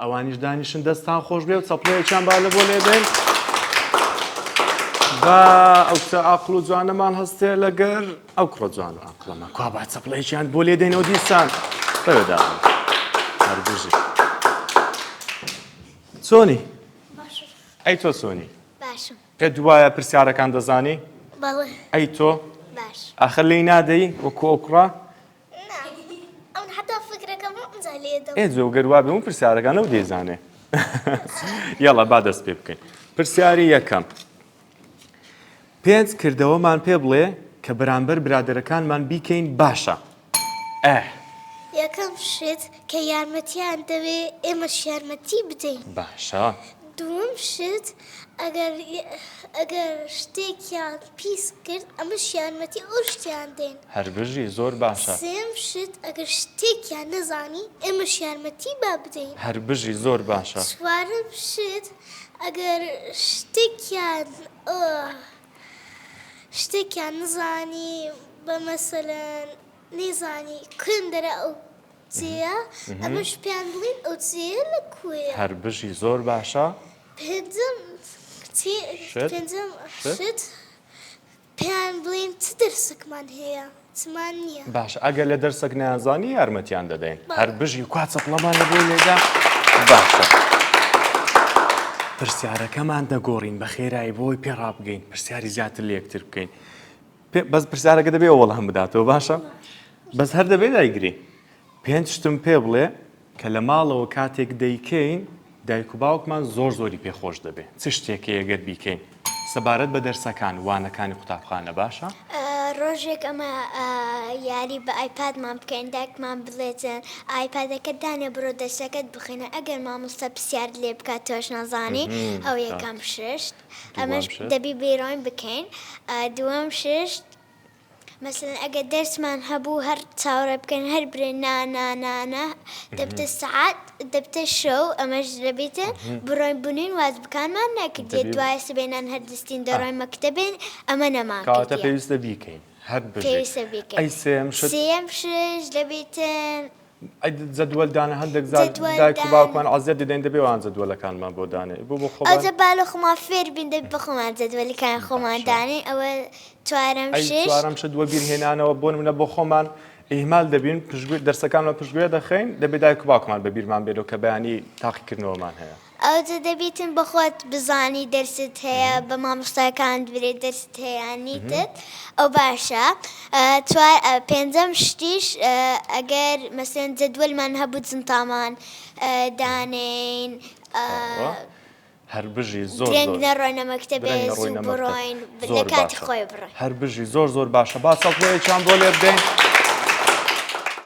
ئەوانیش دانیشن دەستان خۆش بێ و چەپڵەیەکیان با لە بۆ لێدەین بە ئەو کچە عاقڵ و جوانەمان هەستێ لەگەر ئەو کوڕە جوان و عاقڵەمان کوا با چەپڵەیەکیان بۆ لێدەینەوە دیسان بەوێداوە هەربژی چۆنی؟ باشم. ئەی تۆ چۆنی؟ باشم. پێت وایە پرسیارەکان دەزانی؟ بەڵێ. ئەی تۆ؟ باش. ئاخر لێی نادەی وەکو ئەو کوڕە؟ ئەوەن حتا فکرەکەم ئەمجا لێدەم. جۆگەر وا بێ و پرسیارەکانە و دەیزانێ یاڵا با دەست پێ بکەین پرسیاری یەکەم 5 کردەوەمان پێ بڵێ کە بەرامبەر برادەرەکانمان بیکەین باشە یەکەم شت کە یارمەتیان دەوێ ئێمەش یارمەتی بدەین. باشە دووەم شت ئەگەر شتێکیان پیس کرد ئەمەش یارمەتی ئەو شتیان دێن. هەربژی زۆر باشە سێم شت ئەگەر شتێکیان نەزانی ئێمەش یارمەتی با بدەین. هەربژی زۆر باشە چوارم شت ئەگەر شتێکیان نزانی بە مەسەلەن نێزانی کوێندەرە ئەو جێیە ئەمەش پێیان بڵین ئەو جێیە لەکوێیە. هەربژی زۆر باشە پێنجەم شت پێیان بڵین چ دەرسێکمان هەیە چمان نییە. باشە ئەگەر لە دەرسێک نەیانزانی یارمەتیان دەدەین هەربژی کوا چەپڵەمان لە بۆ لێدا باشە پرسیارەکەمان دەگۆڕین بە خێرایی بۆی پێڕابگەین پرسیاری زیاتر لە یەکتر بکەین بەس پرسیارەکە دەبێ ئەوڵ هەم بداتەوە باشە بەس هەر دەبێت دایگری 5 شتم پێ بڵێ کە لە ماڵەوە کاتێک دەیکەین دایک و باوکمان زۆر زۆری پێخۆش دەبێت چ شتێکی ئەگەر بیکەین سەبارەت بە دەرسەکان وانەکانی قوتابخانە باشە؟ ڕۆژێک ئەمە یاری بە ئایپادمان بکەین دایکمان بڵێتن ئایپادەکە دانێ بڕۆ دەرسەکەت بخینە ئەگەر مامۆستا پرسیار لێ بکات تۆش نەزانی ئەو یەکەم ششت ئەمەش دەبی بیرۆین بکەین دووەم ششت مثلەن ئەگەر دەرسمان هەبوو هەر چاوەڕێ بکەین هەر برێ نانانانە دەبتە سەعات دەبتە شەو ئەمەش دەبێتن بڕۆین بوونین واز بکانمان نەکردێت دوایە سبێنان هەردەستین دەڕۆین مەکتەبێن ئەمە نەمان کاتە پێویستە بیکەین هەر پێویستە بیکەین ئەی سێم شش دەبێتن جەدوەلدانە هەندێک دایک و باوکمان عەزیەت دەدەین دەبێ ئەوان جەدوەلەکانمان بۆ دانێ بۆ خۆمان ئەوجە باڵە خۆمان فێر بین دەبێت بە خۆمان جەدوەلەکان خۆمان دانێ ئەوە چوارەم شت دووە بیرهێنانەوە بۆ نمونە بۆ خۆمان ئیهمال دەبین دەرسەکانمان پشتگوێ دەخەین دەبێت دایک و باوکمان بە بیرمان بێتەوە کە بەیانی تاقیکردنەوەمان هەیە ئەوجە دەبێتن بەخۆت بزانی دەرست هەیە بە مامۆستاکان دوێت دەرست هەیەیانیتت ئەو باشە پێنجەم شتیش ئەگەر مەسەن جەدوەلمان هەبوو جنتامان دانین هەربژی زۆر درێنگ نەڕۆینە مەکتەبێ زوو بڕۆین لە کاتی خۆی بڕۆین هەربژی زۆر باشە با چەپڵەیەکیان بۆ لێ بدەین